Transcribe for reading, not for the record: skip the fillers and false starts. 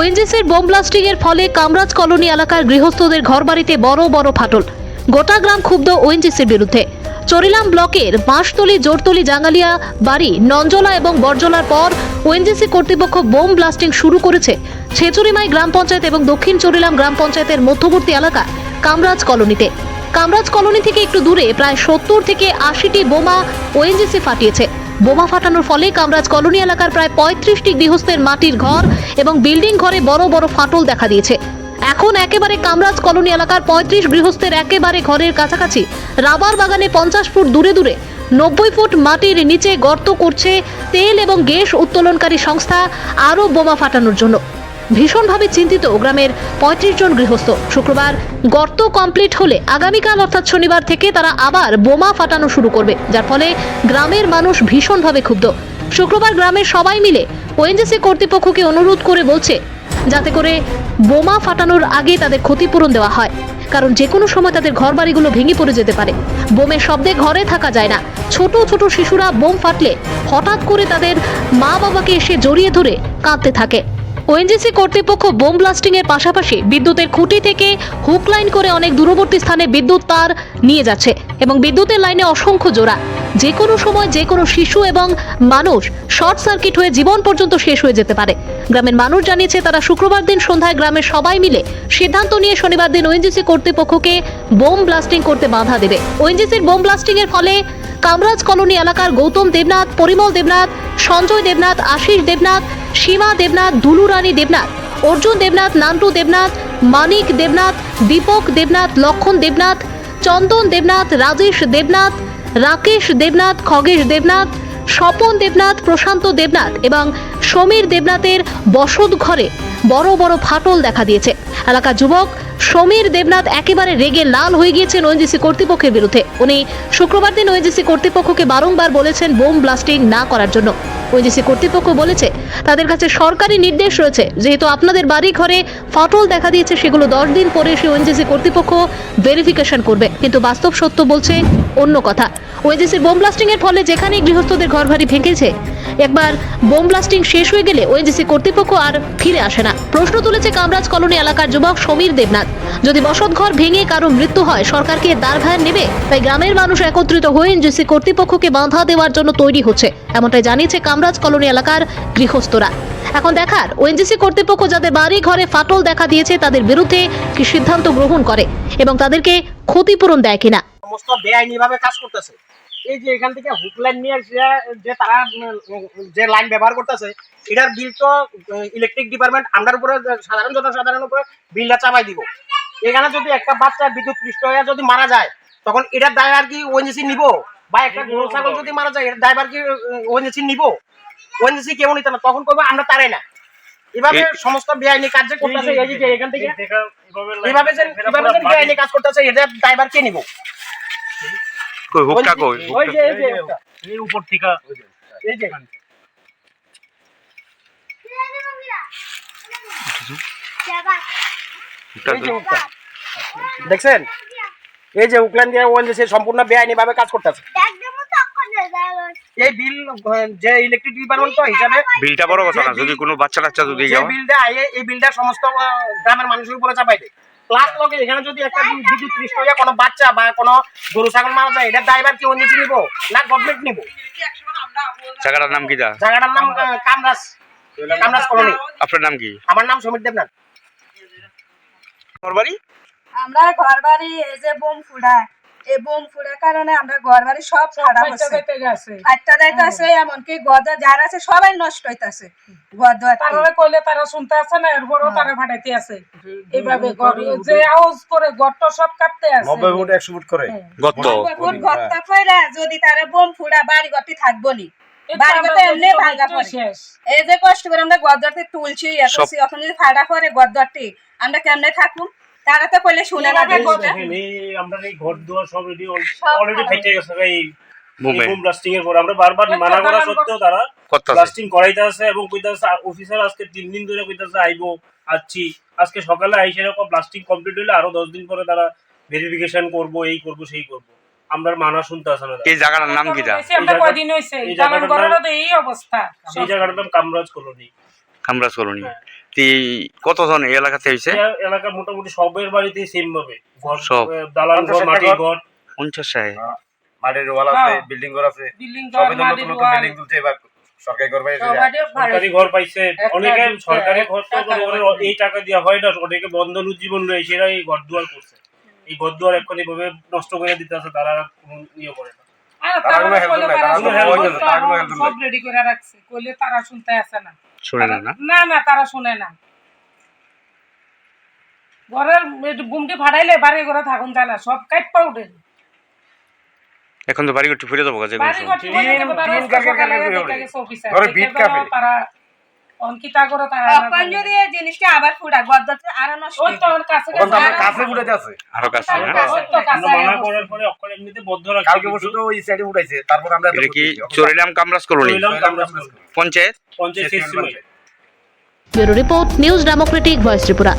ওএনজিসির bomb blasting এর ফলে Kamaraj colony এলাকার গৃহস্থদের ঘরবাড়িতে বড় বড় ফাটল। গোটা গ্রাম ক্ষুব্ধ ওএনজিসির বিরুদ্ধে। চরিলাম ব্লকের বাঁশতলী, জোরতলী, জাঙ্গালিয়া বাড়ি, নঞ্জলা এবং বরজলার পর ওএনজিসি কর্তৃপক্ষ বোম ব্লাস্টিং শুরু করেছে ছেচুরিমাই গ্রাম পঞ্চায়েত এবং দক্ষিণ চরিলাম গ্রাম পঞ্চায়েতের মধ্যবর্তী এলাকা কামরাজ কলোনিতে। কামরাজ কলোনি থেকে একটু দূরে প্রায় 70 থেকে 80টি বোমা ওএনজিসি ফাটিয়েছে। বোমা ফাটানোর ফলে কামরাজ কলোনি এলাকার প্রায় 35টি গৃহস্থের মাটির ঘর এবং বিল্ডিং ঘরে বড় বড় ফাটল দেখা দিয়েছে। এখন একেবারে কামরাজ কলোনি এলাকার 35 গৃহস্থের একেবারে ঘরের কাছাকাছি রাবার বাগানে 50 ফুট দূরে দূরে 90 ফুট মাটির নিচে গর্ত করছে তেল এবং গ্যাস উত্তোলনকারী সংস্থা আরও বোমা ফাটানোর জন্য। ভীষণভাবে চিন্তিত গ্রামের 35 জন গৃহস্থ। শুক্রবার গর্ত কমপ্লিট হলে আগামীকাল অর্থাৎ শনিবার থেকে তারা আবার বোমা ফাটানো শুরু করবে, যার ফলে গ্রামের মানুষ ভীষণভাবে ক্ষুব্ধ। শুক্রবার গ্রামের সবাই মিলে ওএনজিসি কর্তৃপক্ষকে অনুরোধ করে বলছে যাতে করে বোমা ফাটানোর আগে তাদের ক্ষতিপূরণ দেওয়া হয়, কারণ যে কোনো সময় তাদের ঘরবাড়িগুলো ভেঙে পড়ে যেতে পারে। বোমের শব্দে ঘরে থাকা যায় না। ছোট ছোট শিশুরা বোম ফাটলে হঠাৎ করে তাদের মা বাবাকে এসে জড়িয়ে ধরে কাঁদতে থাকে। ওএনজিসি কর্তৃপক্ষ বোম ব্লাস্টিং এর পাশাপাশি বিদ্যুতের খুঁটি থেকে হুক লাইন করে অনেক দূরবর্তী স্থানে বিদ্যুৎ তার নিয়ে যাচ্ছে এবং বিদ্যুতের লাইনে অসংখ্য জোড়া। যে কোনো সময় যে কোনো শিশু এবং মানুষ শর্ট সার্কিট হয়ে জীবন পর্যন্ত শেষ হয়ে যেতে পারে। গ্রামের মানুষ জানিয়েছে তারা শুক্রবার দিন সন্ধ্যায় গ্রামের সবাই মিলে সিদ্ধান্ত নিয়ে শনিবার দিন ওএনজিসি কর্তৃপক্ষকে বোম ব্লাস্টিং করতে বাধা দেবে। ওএনজিসির বোম ব্লাস্টিং এর ফলে কামরাজ কলোনি এলাকার গৌতম দেবনাথ, পরিমল দেবনাথ, সঞ্জয় দেবনাথ, আশিস দেবনাথ, সীমা দেবনাথ, দুলুরানী দেবনাথ, অর্জুন দেবনাথ, নান্টু দেবনাথ, মানিক দেবনাথ, দীপক দেবনাথ, লক্ষণ দেবনাথ, চন্দন দেবনাথ, রাজেশ দেবনাথ, রাকেশ দেবনাথ, খগেশ দেবনাথ, স্বপন দেবনাথ, প্রশান্ত দেবনাথ এবং সমীর দেবনাথের বসত ঘরে বড় বড় ফাটল দেখা দিয়েছে। এলাকার যুবক সমীর দেবনাথ একেবারে রেগে লাল হয়ে গিয়েছেন ওএনজিসি কর্তৃপক্ষের বিরুদ্ধে। উনি শুক্রবার দিন ওএনজিসি কর্তৃপক্ষকে বারংবার বলেছেন বোম ব্লাস্টিং না করার জন্য। ওএনজিসি কর্তৃপক্ষ বলেছে তাদের কাছে সরকারি নির্দেশ রয়েছে, যেহেতু আপনাদের বাড়ি ঘরে ফাটল দেখা দিয়েছে সেগুলো 10 দিন পরে সে ওএনজিসি কর্তৃপক্ষ ভেরিফিকেশন করবে, কিন্তু বাস্তব সত্য বলছে অন্য কথা। ওএনজিসির বোম ব্লাস্টিং এর ফলে যেখানেই গৃহস্থদের ঘরবাড়ি ভেঙেছে, একবার বোম ব্লাস্টিং শেষ হয়ে গেলে ওএনজিসি কর্তৃপক্ষ আর ফিরে আসে না। প্রশ্ন তুলেছে কামরাজ কলোনি এলাকার যুবক সমীর দেবনাথ। যদি বসতঘর ভেঙে কারো মৃত্যু হয় সরকারকে দায়ভার নেবে, তাই গ্রামের মানুষ একত্রিত হয়ে ওএনজিসি কর্তৃপক্ষকে বাধা দেওয়ার জন্য তৈরি হচ্ছে, এমনটাই জানিয়েছে কামরাজ কলোনি এলাকার গৃহস্থরা। এখন দেখার ওএনজিসি কর্তৃপক্ষ যাদের বাড়ি ঘরে ফাটল দেখা দিয়েছে তাদের বিরুদ্ধে কি সিদ্ধান্ত গ্রহণ করে এবং তাদেরকে ক্ষতিপূরণ দেয় কিনা। সমস্ত বেআইনিভাবে কাজ করতেছে। এই যে এখান থেকে হুক লাইন নিয়ে যে তারা যে লাইন ব্যবহার করতেছে, এটার বিল তো ইলেকট্রিক ডিপার্টমেন্ট আমরার উপরে সাধারণ জনসাধারণের উপরে বিলটা চাপাই দিব। এখানে যদি একটা বাচ্চা বিদ্যুৎ পৃষ্ঠ হয়ে যদি মারা যায়, তখন এটার দায়ভার কি ওএনজিসি নিব? বা একটা গরু ছাগল যদি মারা যায় এটার দায়ভার কি ওএনজিসি নিব? ওএনজিসি কেউ নিতে না, তখন করবে আমরা তারাই না। এভাবে সমস্ত বেআইনি কাজ যে করতেছে, এই যে এখান থেকে এভাবে যে বেআইনি কাজ করতেছে, এটার দায়ভার কে নিব? এই উপর থেকে এই যে দেখছেন, এই যে উকলান দিয়ে ওএনজিসি সম্পূর্ণ বেআইনি ভাবে কাজ করতেছে। এই বিল যে ইলেকট্রিক ডিপার্টমেন্ট তো হিসাবে বিলটা বড় কথা না, যদি কোনো বাচ্চা কাচ্চা যদি বিলটা এই বিলটা সমস্ত গ্রামের মানুষের উপরে চাপাই দেয়। প্লাস লগে এখানে যদি একটা বিদ্যুৎ পৃষ্ঠ হয়ে কোনো বাচ্চা বা কোনো গরু ছাগল মারা যায়, এটার দায়ভার কি ওএনজিসি নিব না গভর্নমেন্ট নিব? জায়গাটার নাম কি? জায়গাটার নাম কামরাজ কলোনি। আপনার নাম কি? আমার নাম সমীর দেবনাথ। ঘরবাড়ি আমরা ঘর বাড়ি এই যে বোম ফুড়া, এই বোম ফুড়ার কারণে আমরা ঘর বাড়ি সব ফাটা হচ্ছে, ফাটা যাইতেছে, এমনকি গদা যারা আছে সবাই নষ্ট হইতাছে। গদা তারা কইলে তারা শুনতে আছে না, এরপরও তারা ফাটাইতে আছে। এইভাবে যে আওয়াজ করে গর্ত সব কাটতে আছে, 90 ফুট 100 ফুট করে গর্ত গর্ত কইরা যদি তারা বোম ফুড়া বাড়ি গতি থাকবো নি, বাড়ি গতি এমনি ভাঙা পড়ে। এই যে কষ্ট করে আমরা গদরতে তুলছি, এখন যদি ফাটা করে গদরটি আমরা কেমনে থাকুম? তারা তো কইলে শুনে না। আমরা এই ঘর দুয়ার সব অলরেডি ফেটে গেছে এই বোম ব্লাস্টিং এর পর। আমরা বারবার মানা করা সত্ত্বেও তারা ব্লাস্টিং করাইতে আছে এবং কইতাছে অফিসার আজকে 3 দিন ধরে কইতাছে আইবো, আসছি। আজকে সকালে আইসা এরকম ব্লাস্টিং কমপ্লিট হইলে আরো 10 দিন পরে তারা ভেরিফিকেশন করব, এই করব সেই করব। আমরা মানা শুনতে আসে না। এই জায়গাটার নাম কি? আমরা কয়দিন হইছে জানার ঘরেরও তো এই অবস্থা। এই জায়গাটার নাম কামরাজ কলোনি। কামরাজ কলোনি। কতজন এই এলাকাতে হয়েছে? এলাকার মোটামুটি সবের বাড়িতে সেম ভাবে ঘর, সব। দালান ঘর, মাটির ঘর, 50 মাটির ওয়াল আছে, বিল্ডিং ঘর আছে, বিল্ডিং সবে তো নতুন নতুন বিল্ডিং তুলছে এবার সরকারি ঘর পাইছে। সরকারি ঘর পাইছে অনেকে। সরকারি ঘর তো এই টাকা দেওয়া হয় না, অনেকে বন্ধন উজ্জীবন রয়ে সেরা এই ঘর দুয়ার করছে। এই ঘর দুয়ার এখন এইভাবে নষ্ট করে দিতে আছে, তারা কোনো ইয়ে করে না। আর তারা কোনো help নাই, তারা কোনো help নাই, তারা কোনো help সব নাই। রেডি করে রাখছে, কইলে তারা শুনতে আসে না। শুনে না? না না, তারা শুনে না। ঘরের বুমটি ফাটাইলে বাড়ি ঘরে থাকুন যায় না, সব কাট পাউডে। এখন তো বাড়ি ঘরটি ফিরে যাবো কাজে বাড়ি ঘর ঠিক হয়ে যাবে, তারা টিন কারখানা সকালে করে দেখে হবে। গেছে অফিসে। ঘরে ভিত কাঁপে। তারা অঙ্কিতা করে তারা এখন যদি এই জিনিসটা আবার ফুটা গদ্দরতে আরো নষ্ট ওই তো ওর কাছে ওখান তো আমরা কাছে কাছে উঠাতে আছে। আরো কাছে ওই তো কাছে মানা আয়া করার পরে অক্ষর এমনিতে বদ্ধ রাখছে। কালকে বসে তো ওই সাইডে উঠাইছে, তারপর আমরা এটা কি চরিলাম Kamaraj colony panchayat? Panchayat system. Bureau report, news democratic voice Tripura.